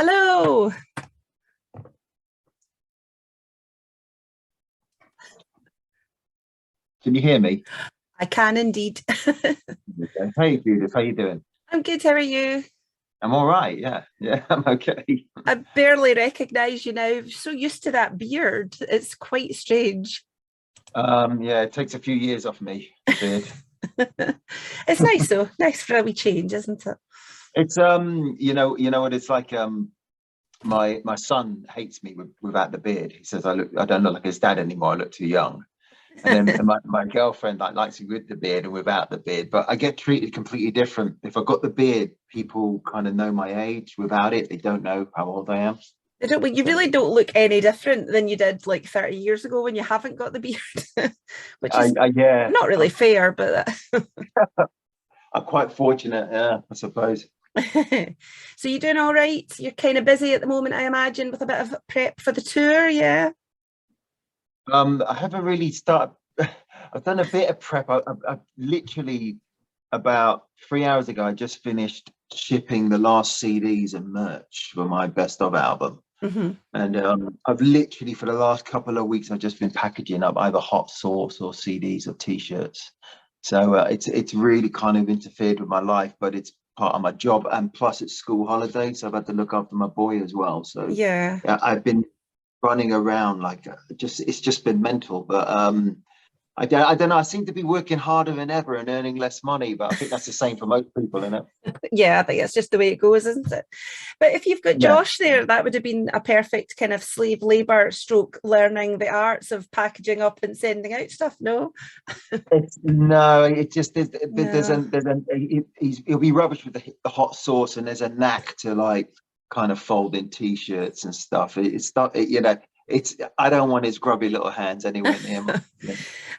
Hello. Can you hear me? I can indeed. Okay. Hey Judith, how you doing? I'm good. How are you? I'm all right. Yeah, yeah, I'm okay. I barely recognise you now. I'm so used to that beard. It's quite strange. Yeah, it takes a few years off me, the beard. It's nice though. Nice for a wee change, isn't it? It's you know what it's like. My son hates me without the beard. He says I don't look like his dad anymore. I look too young. And then my girlfriend likes it with the beard and without the beard. But I get treated completely different. If I've got the beard, people kind of know my age. Without it, they don't know how old I am. I don't, well, you So really don't look any different than you did like 30 years ago when you haven't got the beard, which is yeah, not really fair, but I'm quite fortunate. Yeah, I suppose. so you're doing all right? You're kind of busy at the moment, I imagine, with a bit of prep for the tour, yeah? I haven't really started. I've done a bit of prep. I literally about 3 hours ago, I just finished shipping the last CDs and merch for my best of album. Hmm. And I've literally for the last couple of weeks, I've just been packaging up either hot sauce or CDs or t-shirts. So it's really kind of interfered with my life, but it's part of my job. And plus, it's school holidays, so I've had to look after my boy as well. So Yeah. yeah, I've been running around like just it's just been mental. But I don't know. I seem to be working harder than ever and earning less money, but I think that's the same for most people, isn't it? Yeah, I think it's just the way it goes, isn't it? But if you've got Yeah. Josh there, that would have been a perfect kind of slave labor stroke learning the arts of packaging up and sending out stuff. No, It's no, it just no, he'll be rubbish with the hot sauce, and there's a knack to like kind of folding t-shirts and stuff. It's not, it's I don't want his grubby little hands anywhere near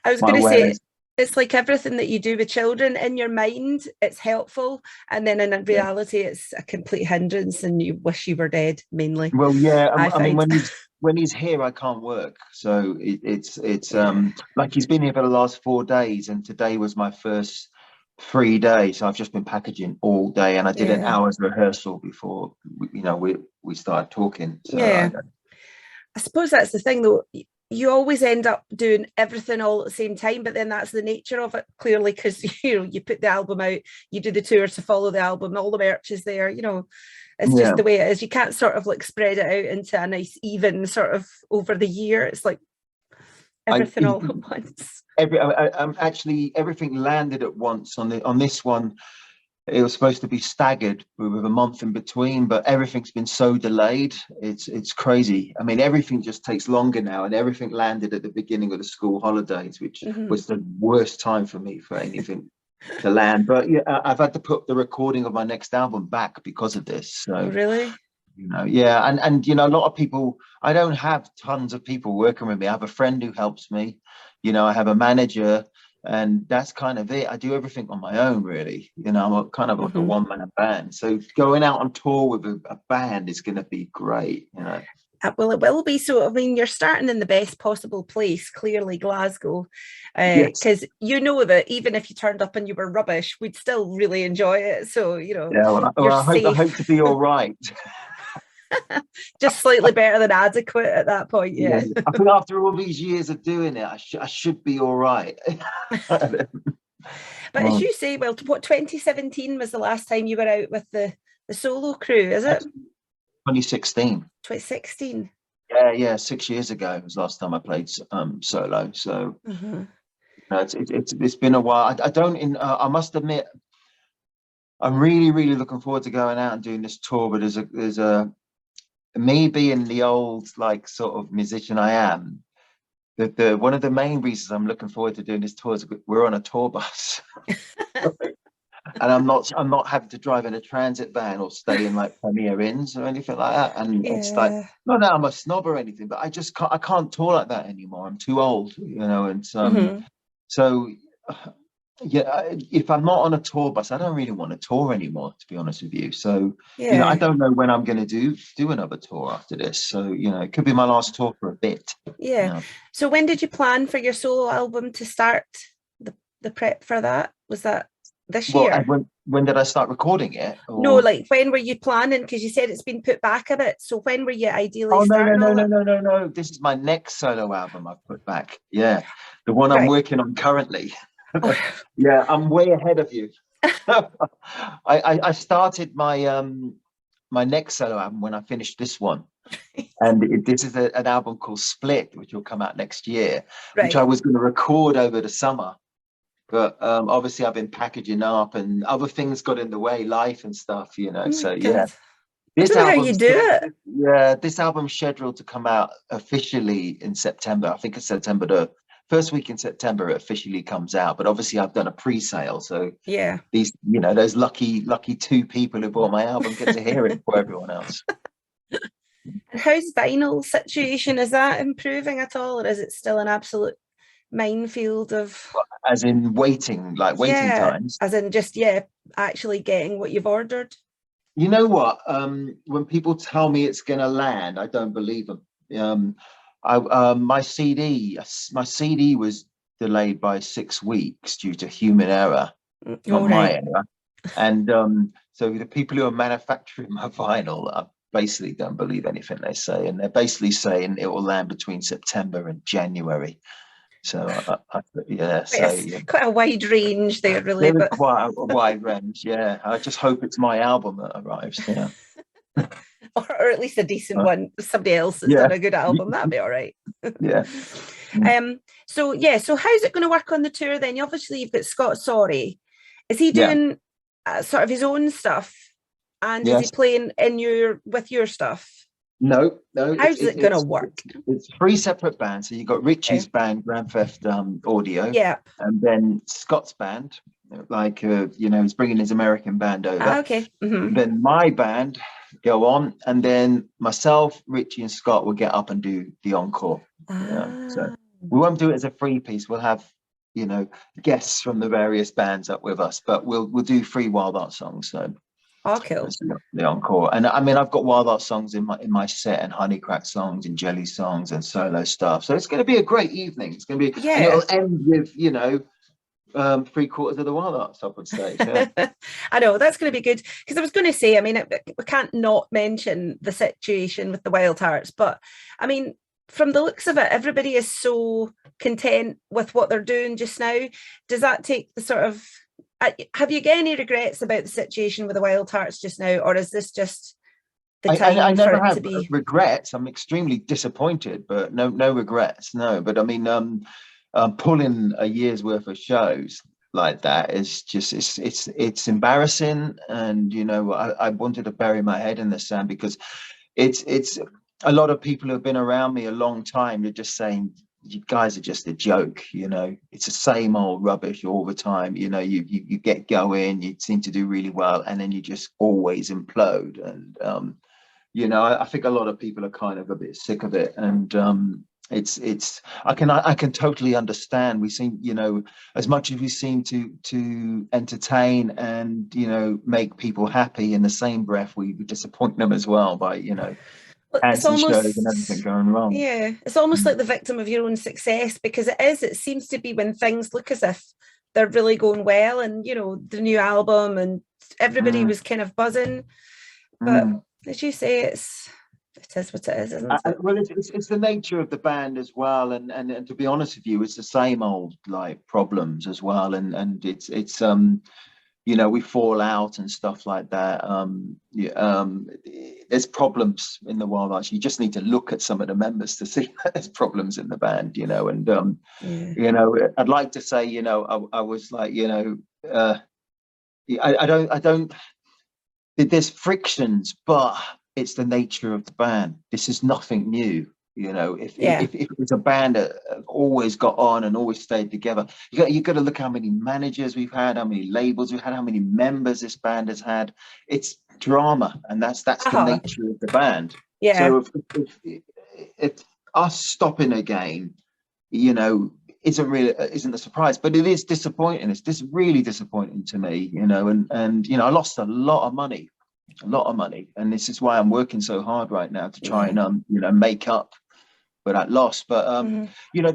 I was my going to say wares. it's like everything that you do with children in your mind, it's helpful, and then in Yeah. reality, it's a complete hindrance, and you wish you were dead. Mainly, Well, yeah. I I mean, find. when he's here, I can't work. So it's Yeah, like he's been here for the last 4 days, and today was my first free day. So I've just been packaging all day, and I did an yeah, hour's rehearsal before we started talking. So yeah. I suppose that's the thing, though. You always end up doing everything all at the same time, but then that's the nature of it, clearly, because you put the album out, you do the tour to follow the album, all the merch is there. It's just yeah. the way it is. You can't sort of like spread it out into a nice even sort of over the year. It's like I everything all at once. I'm actually everything landed at once on this one. It was supposed to be staggered with a month in between, but everything's been so delayed. It's crazy. I mean, everything just takes longer now, and everything landed at the beginning of the school holidays, which Hmm. was the worst time for me for anything to land. But yeah, I've had to put the recording of my next album back because of this. So Really? yeah, and a lot of people. I don't have tons of people working with me. I have a friend who helps me. I have a manager, and that's kind of it. I do everything on my own, really. I'm kind of like a Hmm. one-man band. So going out on tour with a band is going to be great. Well, it will be. So, I mean, you're starting in the best possible place, clearly Glasgow, Yes. because you know that even if you turned up and you were rubbish, we'd still really enjoy it. So, Yeah. Well, you're I hope safe, to be all right. just slightly better than adequate at that point. Yeah. Yeah. I think after all these years of doing it, I should be all right. But as you say, well, what 2017 was the last time you were out with the solo crew, is it? That's 2016. 2016. Yeah, 6 years ago was the last time I played solo. So Hmm. it's been a while. I don't. I must admit, I'm really really looking forward to going out and doing this tour. But there's a me being the old like sort of musician I am. The one of the main reasons I'm looking forward to doing this tour is we're on a tour bus, and I'm not having to drive in a transit van or stay in like Premier Inns or anything like that. And it's like Yeah. not that I'm a snob or anything, but I can't tour like that anymore. I'm too old. And Hmm. so yeah, if I'm not on a tour bus, I don't really want to tour anymore, to be honest with you. So I Yeah. don't know when I'm going to do another tour after this. So it could be my last tour for a bit. Yeah. So when did you plan for your solo album to start the prep for that? Was that? this Well, year? and when did I start recording it? No, Or... like when were you planning? Because you said it's been put back a bit. So when were you ideally Oh, no, starting all that? no. This is my next solo album I've put back. Yeah. The one I'm Right. working on currently. Oh, Yeah, I'm way ahead of you. I started my my next solo album when I finished this one. And this is an album called Split, which will come out next year, which I right. was going to record over the summer. But obviously I've been packaging up and other things got in the way, life and stuff, you know. Oh my So yeah. God. I don't know how you do it. Yeah, this album's scheduled to come out officially in September. I think it's September, the first week in September it officially comes out. But obviously I've done a pre-sale, so Yeah. these, you know, those lucky two people who bought my album get to hear it for everyone else. And how's vinyl situation? Is that improving at all, or is it still an absolute minefield of As in waiting, like waiting times. as in just actually getting what you've ordered? You know what? When people tell me it's going to land, I don't believe them. My CD was delayed by 6 weeks due to human error, not my error. And so the people who are manufacturing my vinyl, I basically don't believe anything they say, and they're basically saying it will land between September and January. So yeah, so yeah. Quite a wide range there, really. There is But quite a wide range. Yeah, I just hope it's my album that arrives. Yeah. or at least a decent one. Somebody else that's Yeah. done a good album, that'd be all right. Yeah. So how's it going to work on the tour then? Obviously you've got Scott Sorry. Is he Yeah. doing sort of his own stuff, and is he Yes. playing with your stuff? No. How's it going to work? It's 3 separate bands. So you've got Richie's band, Grand Theft Audio. Yeah. And then Scott's band, like he's bringing his American band over. Okay. Mm-hmm. Then my band go on, and then myself, Richie, and Scott will get up and do the encore. So we won't do it as a 3-piece. We'll have guests from the various bands up with us, but we'll do 3 Wildheart songs. So cool. The encore. And I mean, I've got Wildheart songs in my set, and Honeycrack songs, and Jelly songs, and solo stuff. So it's going to be a great evening. It's going to be, and it'll end with 3/4 of the Wildhearts, I would say. Yeah. I know that's going to be good, because I was going to say, I mean, we can't not mention the situation with the Wildhearts, but I mean, from the looks of it, everybody is so content with what they're doing just now. Does that take the sort of, have you got any regrets about the situation with the Wildhearts just now, or is this just the time I never have to be regrets? I'm extremely disappointed, but no regrets. No, but I mean, pulling a year's worth of shows like that is just it's embarrassing, and I wanted to bury my head in the sand, because it's a lot of people who have been around me a long time. They're just saying, you guys are just a joke, it's the same old rubbish all the time. You get going, you seem to do really well, and then you just always implode. And I think a lot of people are kind of a bit sick of it, and I can totally understand. We seem, as much as we seem to entertain and make people happy, in the same breath we disappoint them as well by it's almost shows and everything going wrong. Yeah, it's almost like the victim of your own success, because it seems to be when things look as if they're really going well, and the new album and everybody was kind of buzzing, but as you say, it is what it is, isn't it? Well, it's the nature of the band as well, and to be honest with you, it's the same old like problems as well, and it's we fall out and stuff like that. There's problems in the Wildhearts. You just need to look at some of the members to see there's problems in the band, and I'd like to say, I was like, I don't, there's frictions, but it's the nature of the band. This is nothing new. If it's a band that always got on and always stayed together, you got to look how many managers we've had, how many labels we've had, how many members this band has had. It's drama, and that's the nature of the band. Yeah. So if us stopping again, isn't a surprise, but it is disappointing. It's really disappointing to me, and I lost a lot of money, and this is why I'm working so hard right now to try and make up for that loss. But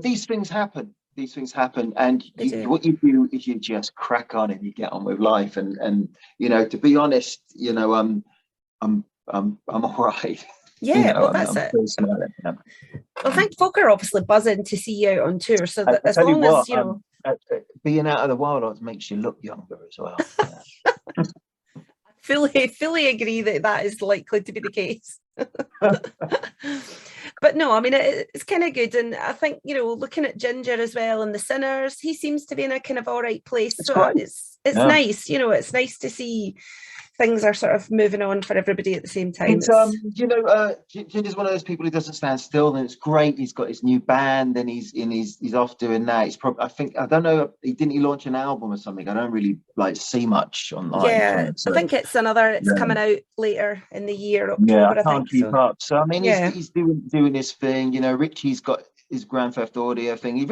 these things happen. these things happen, and They do. what you do is you just crack on and you get on with life. And you know, to be honest, you know, I'm all right. You Yeah, know, well, that's I'm it. still smiling. Yeah. Well, I think folk are obviously buzzing to see you out on tour. So that I as tell you long as, what, you know, being out of the wild arts makes you look younger as well. Yeah. fully agree that that is likely to be the case. But no, I mean, it's kind of good. And I think, you know, looking at Ginger as well and the Sinners, he seems to be in a kind of all right place. It's So great. it's Yeah. nice, you know, it's nice to see things are sort of moving on for everybody at the same time. He's you know, Ginger's one of those people who doesn't stand still, and it's great. He's got his new band, and he's off doing that. He's probably, I think, I don't know, he launch an album or something. I don't really like see much online from Yeah, it. I So think it's coming out later in the year, yeah, October, I I can't think. keep So up. So I mean, yeah, he's doing his thing. You know, Richie's got his Grand Theft Audio thing.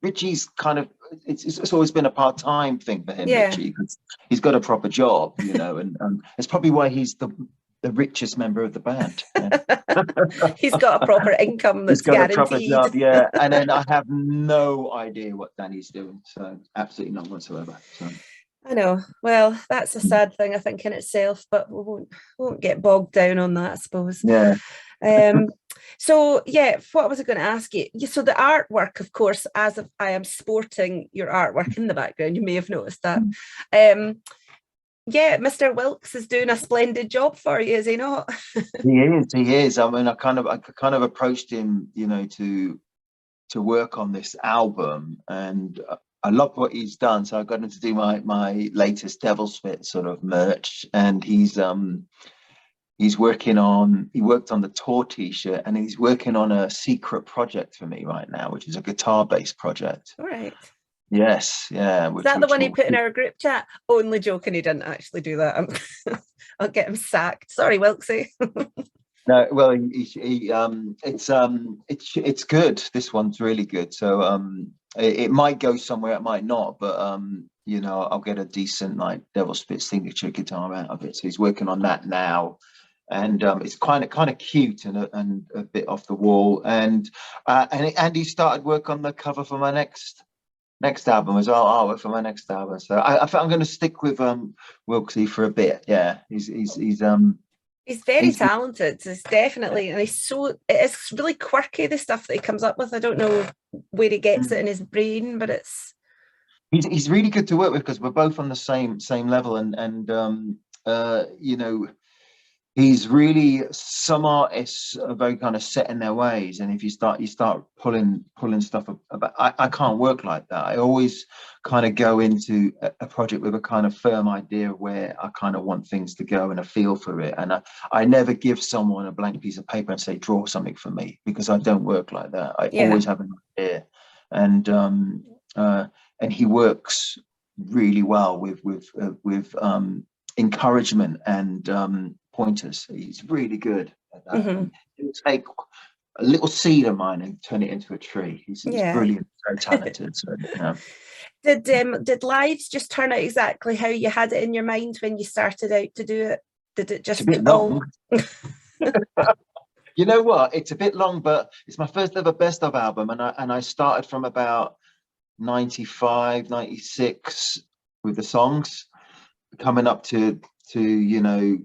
Richie's kind of, it's always been a part-time thing for him, yeah. Richie, because he's got a proper job, you know, and it's probably why he's the richest member of the band. Yeah. He's got a proper income He's that's got a proper guaranteed. job, yeah. And then I have no idea what Danny's doing, so absolutely none whatsoever. So I know. Well, that's a sad thing, I think, in itself, but we won't get bogged down on that, I suppose. yeah. Um, so yeah, what was I going to ask you? So the artwork, of course, I am sporting your artwork in the background, you may have noticed that. Yeah, Mr. Wilkes is doing a splendid job for you, is he not? He is. I mean, I kind of approached him, you know, to work on this album, and I love what he's done. So I got him to do my latest Devil Spit sort of merch, and he worked on the tour t-shirt, and he's working on a secret project for me right now, which is a guitar-based project. All right. Yes, yeah. Is that the one he put in our group chat? Only joking, he didn't actually do that. I'll get him sacked. Sorry, Wilksy. No, well, it's good. This one's really good. So it might go somewhere, it might not, but you know, I'll get a decent like Devil Spit signature guitar out of it. So he's working on that now, and it's kind of cute and a bit off the wall. And he started work on the cover for my next album as well. Artwork for my next album. So I think I'm going to stick with Wilksy for a bit. Yeah, He's very talented. It's definitely, and it's really quirky, the stuff that he comes up with. I don't know where he gets it in his brain, but he's really good to work with because we're both on the same level, and you know, he's really, some artists are very kind of set in their ways, and if you start pulling stuff about, I can't work like that. I always kind of go into a project with a kind of firm idea of where I kind of want things to go and a feel for it, and I never give someone a blank piece of paper and say draw something for me, because I don't work like that. I always have an idea, and he works really well with encouragement and pointers. He's really good at that. Mm-hmm. He'll take a little seed of mine and turn it into a tree. He's brilliant, so talented. So, yeah. Did Lives just turn out exactly how you had it in your mind when you started out to do it? Did it just it's a bit long? You know what? It's a bit long, but it's my first ever best of album, and I started from about 95, 96 with the songs, coming up to you know,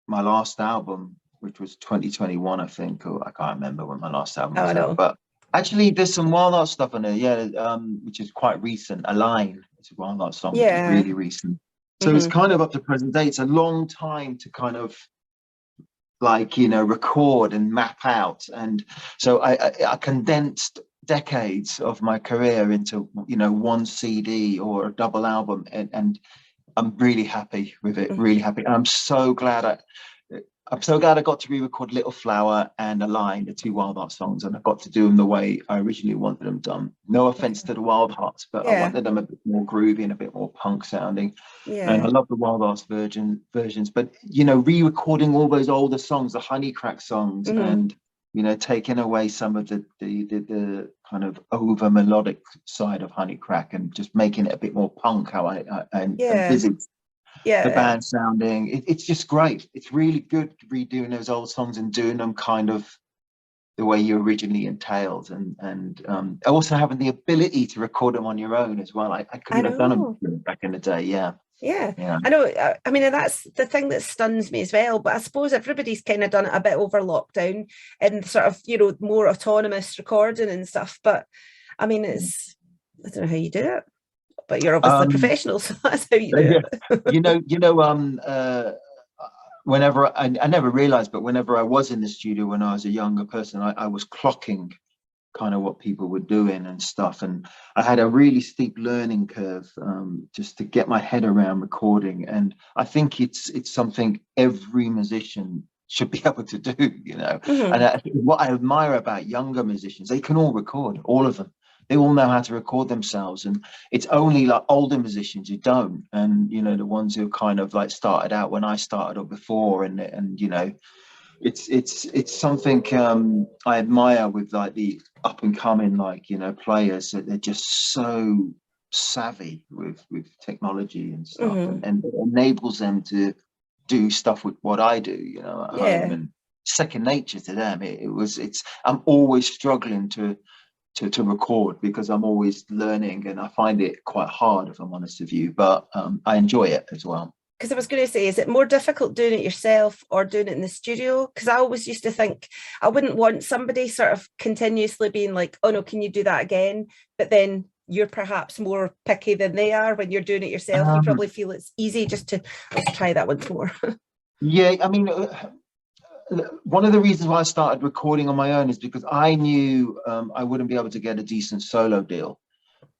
my last album, which was 2021, I think, or I can't remember when my last album was out. But actually, there's some Wild Art stuff on there, yeah, which is quite recent. A Line, it's a Wild Art song, which is really recent. So it's kind of up to present day. It's a long time to kind of like, you know, record and map out, and so I condensed decades of my career into, you know, one CD or a double album, and I'm really happy with it, really happy. And I'm so glad I got to re-record Little Flower and A Line, the two Wild Heart songs, and I got to do them the way I originally wanted them done. No offense to the Wild Hearts, but I wanted them a bit more groovy and a bit more punk sounding. Yeah. And I love the Wild Hearts versions, but you know, re-recording all those older songs, the Honey Crack songs, and you know, taking away some of the kind of over melodic side of Honey Crack and just making it a bit more punk, how I envisage the band sounding. It's just great. It's really good redoing those old songs and doing them kind of the way you originally entailed, and also having the ability to record them on your own as well. I couldn't have done them back in the day. Yeah, Yeah. I know. I mean, and that's the thing that stuns me as well. But I suppose everybody's kind of done it a bit over lockdown and sort of, you know, more autonomous recording and stuff. But I mean, I don't know how you do it, but you're obviously a professional, so that's how you do it. Whenever I never realized, but whenever I was in the studio when I was a younger person, I was clocking kind of what people were doing and stuff, and I had a really steep learning curve just to get my head around recording. And I think it's something every musician should be able to do, you know. And what I admire about younger musicians, they can all record, all of them. They all know how to record themselves, and it's only like older musicians who don't. And you know, the ones who kind of like started out when I started or before, and you know, it's something I admire with like the up and coming, like, you know, players, that they're just so savvy with technology and stuff, and it enables them to do stuff with what I do, you know, at home, and second nature to them. I'm always struggling to record because I'm always learning, and I find it quite hard, if I'm honest with you, but I enjoy it as well. Because I was going to say, is it more difficult doing it yourself or doing it in the studio? Because I always used to think I wouldn't want somebody sort of continuously being like, oh no, can you do that again? But then you're perhaps more picky than they are when you're doing it yourself. You probably feel it's easy just to, let's try that once more. Yeah, I mean, one of the reasons why I started recording on my own is because I knew I wouldn't be able to get a decent solo deal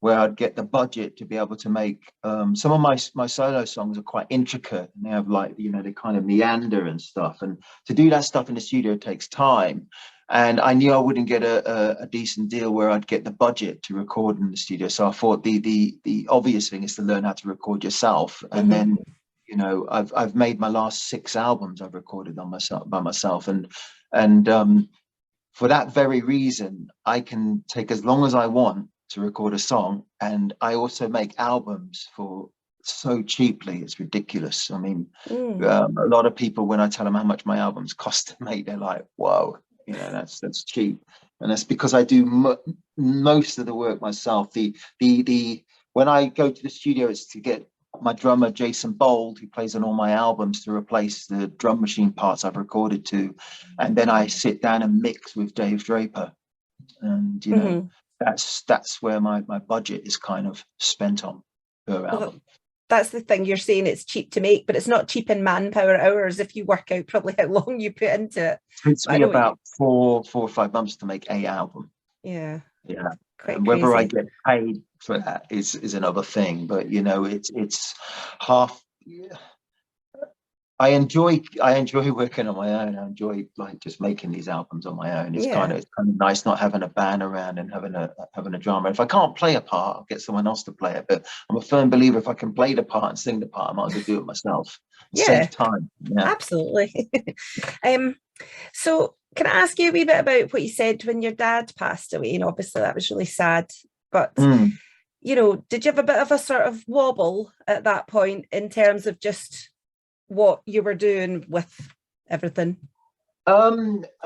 where I'd get the budget to be able to make some of my solo songs are quite intricate, and they have, like, you know, they kind of meander and stuff, and to do that stuff in the studio takes time. And I knew I wouldn't get a decent deal where I'd get the budget to record in the studio. So I thought the obvious thing is to learn how to record yourself. And then, you know, I've made my last 6 albums I've recorded by myself, and for that very reason, I can take as long as I want to record a song. And I also make albums for so cheaply, it's ridiculous. I mean, a lot of people, when I tell them how much my albums cost to make, they're like, whoa, you know, that's cheap. And that's because I do most of the work myself. When I go to the studio, it's to get my drummer Jason Bold, who plays on all my albums, to replace the drum machine parts I've recorded to, and then I sit down and mix with Dave Draper. And you know, that's where my budget is kind of spent on per album. That's the thing, you're saying it's cheap to make, but it's not cheap in manpower hours if you work out probably how long you put into it. It takes me about 4 or 5 months to make a album. Yeah. And whether I get paid for that is another thing. But you know, it's half. I enjoy working on my own. I enjoy like just making these albums on my own. It's kind of nice not having a band around and having a drummer. If I can't play a part, I'll get someone else to play it. But I'm a firm believer, if I can play the part and sing the part, I might as well do it myself. Save time. Yeah, absolutely. So can I ask you a wee bit about what you said when your dad passed away? And obviously that was really sad, but you know, did you have a bit of a sort of wobble at that point in terms of just what you were doing with everything? How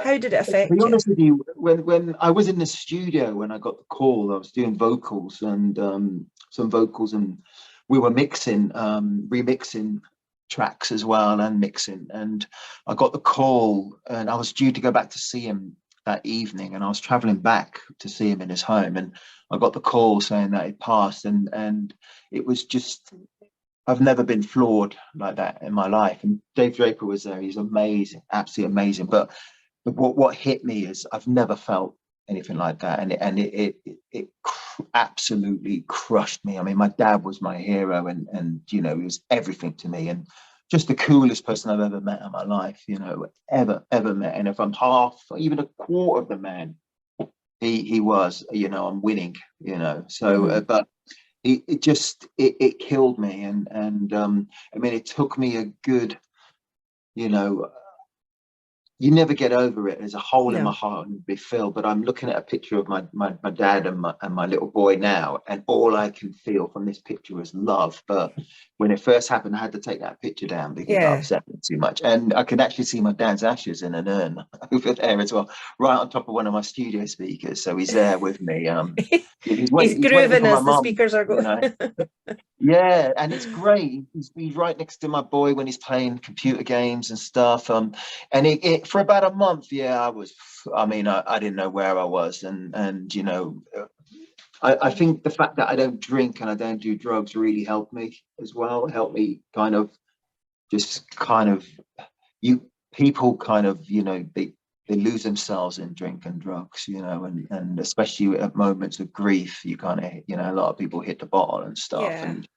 did it affect you? To be honest with you, when I was in the studio, when I got the call, I was doing vocals and some vocals, and we were remixing tracks as well and mixing. And I got the call, and I was due to go back to see him that evening, and I was traveling back to see him in his home, and I got the call saying that he passed, and it was just, I've never been floored like that in my life. And Dave Draper was there. He's amazing, absolutely amazing. But what hit me is I've never felt anything like that. And it absolutely crushed me. I mean, my dad was my hero, and you know, he was everything to me, and just the coolest person I've ever met in my life, you know, ever met. And if I'm half, even a quarter of the man he was, you know, I'm winning, you know. So, but it killed me, and I mean, it took me a good, you know, you never get over it. There's a hole in my No. heart and be filled. But I'm looking at a picture of my dad and my little boy now, and all I can feel from this picture is love. But when it first happened, I had to take that picture down because I Yeah. upset me too much. And I can actually see my dad's ashes in an urn over there as well, right on top of one of my studio speakers. So he's there with me. He's waiting grooving for my as the mum, speakers are going. Yeah, and it's great. He's right next to my boy when he's playing computer games and stuff. And it for about a month, yeah, I didn't know where I was, and you know, I think the fact that I don't drink and I don't do drugs really helped me as well. Helped me people kind of, you know, they lose themselves in drink and drugs, you know, and especially at moments of grief, you kind of, you know, a lot of people hit the bottle and stuff. Yeah. And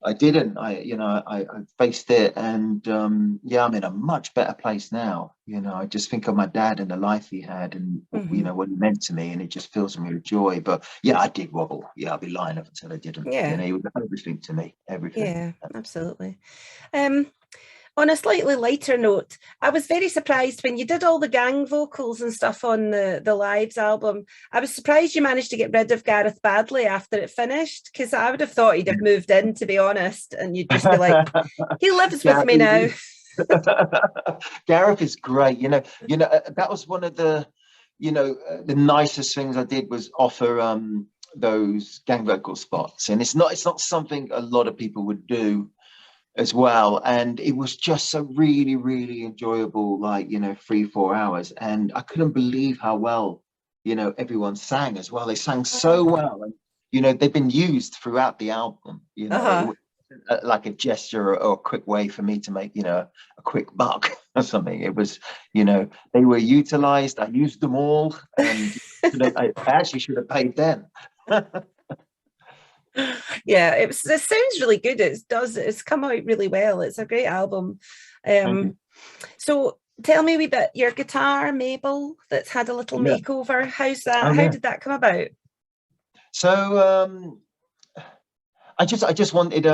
I didn't. I faced it, and yeah, I'm in a much better place now. You know, I just think of my dad and the life he had, and you know what he meant to me, and it just fills me with joy. But yeah, I did wobble. Yeah, I'd be lying if I said I didn't. Yeah. You know, he was everything to me. Everything. Yeah, absolutely. On a slightly lighter note, I was very surprised when you did all the gang vocals and stuff on the Lives album. I was surprised you managed to get rid of Gareth Badley after it finished, because I would have thought he'd have moved in, to be honest, and you'd just be like, he lives with me now. Gareth is great. You know, that was one of the, the nicest things I did was offer those gang vocal spots, and it's not something a lot of people would do as well, and it was just a really, really enjoyable, 3-4 hours, and I couldn't believe how well everyone sang as well. They sang so well, and they've been used throughout the album. It was like a gesture or a quick way for me to make a quick buck or something. It was, they were utilized. I used them all, and I actually should have paid them. Yeah, it sounds really good. It's come out really well. It's a great album. So tell me a wee bit, your guitar, Mabel, that's had a little makeover. How's that? How did that come about? So I just wanted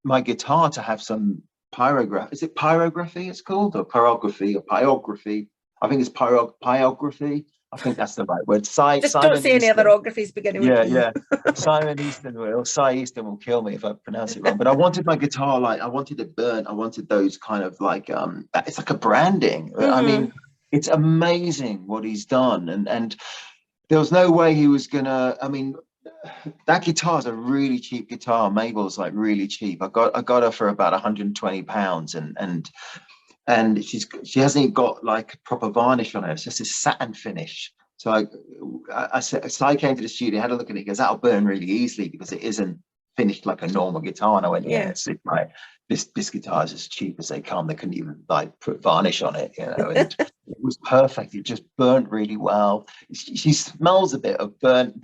my guitar to have some pyrography. Is it pyrography it's called, or pyrography, or pyography? I think it's pyrography. I think that's the right word. Just Simon don't say any other orographies beginning with P. Yeah. Simon Easton will kill me if I pronounce it wrong. But I wanted my guitar, I wanted it burnt. I wanted those kind of it's like a branding. I mean, it's amazing what he's done. And there was no way he was gonna, that guitar is a really cheap guitar. Mabel's really cheap. I got her for about 120 pounds, and she hasn't even got proper varnish on it. It's just a satin finish. So I came to the studio, had a look at it. He goes, that'll burn really easily because it isn't finished like a normal guitar. And I went, it's this guitar is as cheap as they come. They couldn't even put varnish on it, and it was perfect. It just burnt really well. She smells a bit of burnt,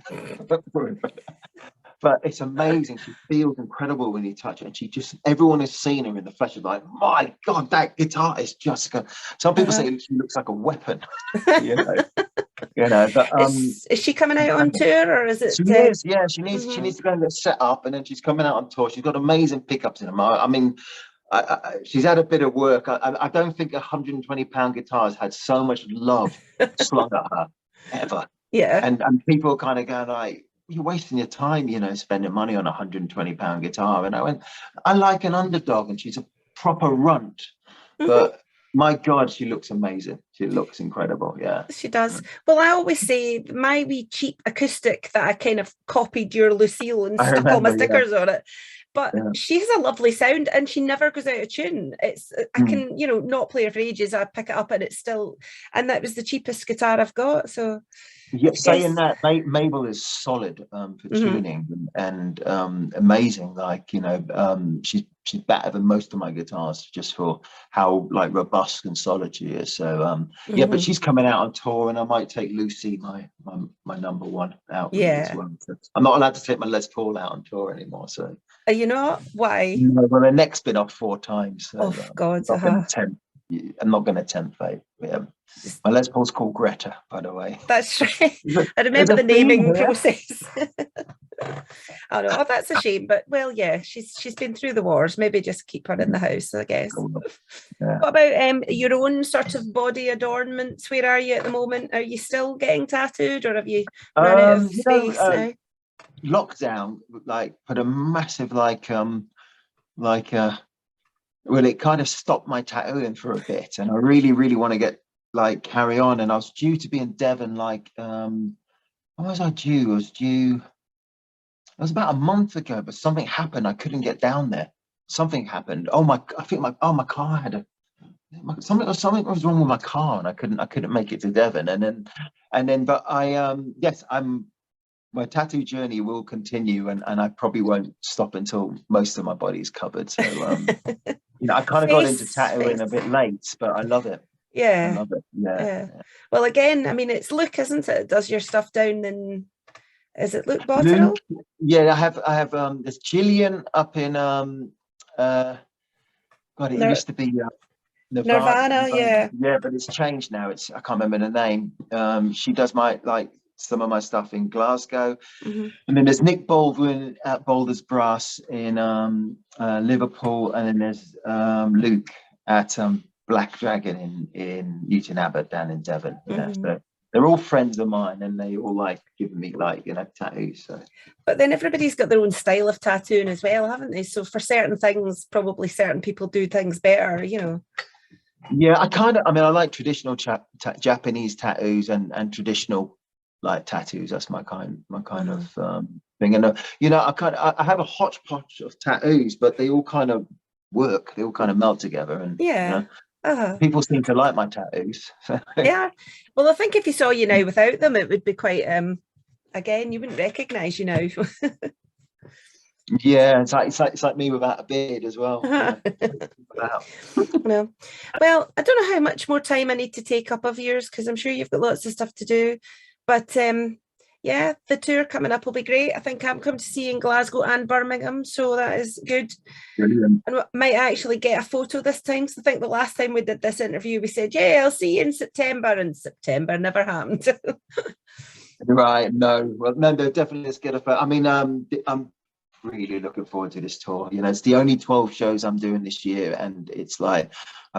but it's amazing. She feels incredible when you touch it, and everyone has seen her in the flesh is like, my God, that guitar is just good. Some people say she looks like a weapon, But is she coming out on tour, or is it? She is, yeah. She needs to go and get set up, and then she's coming out on tour. She's got amazing pickups in them. I mean, she's had a bit of work. I don't think a £120 guitar has had so much love slung at her ever. Yeah, and people kind of going you're wasting your time, spending money on a £120 guitar. And I went, I like an underdog, and she's a proper runt, but my God, she looks amazing. She looks incredible. Yeah, she does. Well, I always say my wee cheap acoustic that I kind of copied your Lucille and stuck all my stickers on it. But she has a lovely sound, and she never goes out of tune. I can, not play her for ages. I pick it up and it's still, and that was the cheapest guitar I've got. So yeah, saying that, Mabel is solid for tuning and amazing. She's better than most of my guitars just for how robust and solid she is. So but she's coming out on tour, and I might take Lucy, my number one, out with me as well. So I'm not allowed to take my Les Paul out on tour anymore. So you know why? Well, the neck's been off 4 times. So, oh God! I'm not going to tempt fate. Yeah. My Les Paul's called Greta, by the way. That's right. I remember the naming process. I know, that's a shame, but well, yeah, she's been through the wars. Maybe just keep her in the house, I guess. Yeah. What about your own sort of body adornments? Where are you at the moment? Are you still getting tattooed, or have you run out of space now? Lockdown like put a massive well, it kind of stopped my tattooing for a bit, and I really, really want to get carry on. And I was due to be in Devon, when was I due? It was about a month ago, but something happened. I couldn't get down there. Something happened. I think my car had something was wrong with my car, and I couldn't make it to Devon. But my tattoo journey will continue, and I probably won't stop until most of my body's covered. So I kind of got into tattooing a bit late, but I love it. Yeah. I love it. Yeah. Well, again, I mean, it's Luke, isn't it? It does your stuff down in, is it Luke Botterill? Yeah, I have there's Gillian up in God, it used to be Nirvana, yeah. Yeah, but it's changed now. I can't remember the name. She does my some of my stuff in Glasgow. Mm-hmm. And then there's Nick Baldwin at Boulders Brass in Liverpool, and then there's Luke at Black Dragon in Newton Abbot down in Devon. Mm-hmm. So they're all friends of mine, and they all giving me tattoos. So, but then everybody's got their own style of tattooing as well, haven't they? So for certain things, probably certain people do things better, Yeah, I like traditional Japanese tattoos and traditional tattoos. That's my kind of thing. And I have a hodgepodge of tattoos, but they all kind of work. They all kind of meld together. And people seem to like my tattoos. Yeah. Well, I think if you saw you now without them, it would be quite again, you wouldn't recognize you now. Yeah, it's like me without a beard as well. No. Well, I don't know how much more time I need to take up of yours, because I'm sure you've got lots of stuff to do. But the tour coming up will be great. I think I'm coming to see you in Glasgow and Birmingham, so that is good. Brilliant. And we might actually get a photo this time. So I think the last time we did this interview, we said, yeah, I'll see you in September, and September never happened. Right. No. Well, no, definitely let's get a photo. I mean, I'm really looking forward to this tour. It's the only 12 shows I'm doing this year, and it's I'm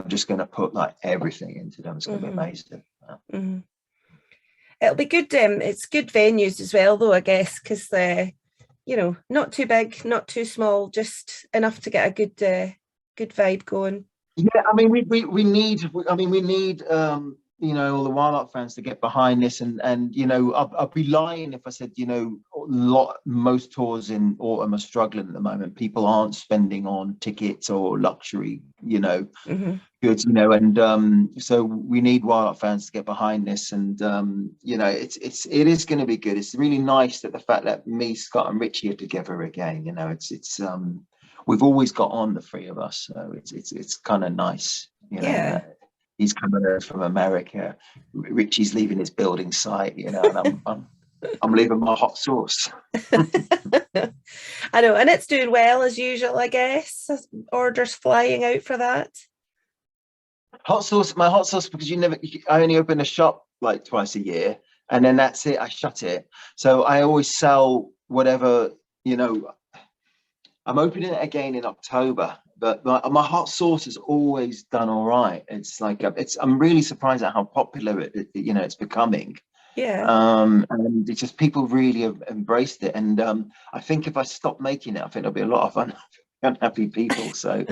just going to put everything into them. It's going to be amazing. Mm-hmm. It'll be good. It's good venues as well, though, I guess, because not too big, not too small, just enough to get a good vibe going. Yeah, I mean, we need all the Wildheart fans to get behind this, and I'll be lying if I said most tours in autumn are struggling at the moment. People aren't spending on tickets or luxury mm-hmm. goods, and so we need Wildheart fans to get behind this, and it is going to be good. It's really nice that the fact that me, Scott, and Richie are together again. It's we've always got on, the three of us, so it's kind of nice. He's coming over from America. Richie's leaving his building site, and I'm leaving my hot sauce. I know, and it's doing well as usual, I guess. Orders flying out for that. My hot sauce, because I only open a shop twice a year, and then that's it. I shut it. So I always sell whatever, I'm opening it again in October. But my hot sauce has always done all right. I'm really surprised at how popular it's becoming. Yeah. And it's just people really have embraced it. And I think if I stop making it, I think there'll be a lot of unhappy people. So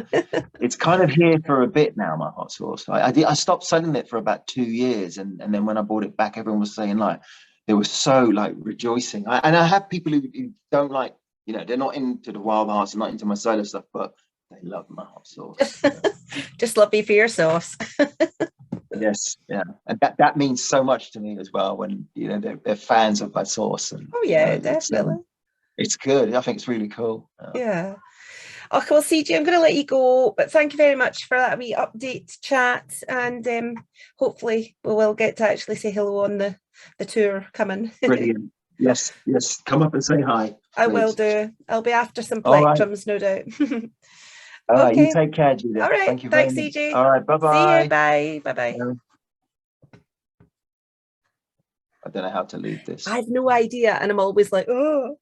it's kind of here for a bit now, my hot sauce. I stopped selling it for about 2 years, and then when I bought it back, everyone was saying they were so rejoicing. And I have people who don't they're not into the Wildhearts, not into my solo stuff, but they love my hot sauce. Just love me for your sauce. Yes, yeah, and that means so much to me as well when they're fans of my sauce. And definitely, it's good. I think it's really cool. Yeah. Oh, well, CJ, I'm going to let you go, but thank you very much for that wee update chat, and hopefully we will get to actually say hello on the tour coming. Brilliant. Yes, come up and say hi. I will do. I'll be after some plectrums, no doubt. All right, you take care, Judith. All right, thank you very much. CJ. All right, bye-bye. See you, bye. Bye-bye. I don't know how to lead this. I have no idea, and I'm always like, oh.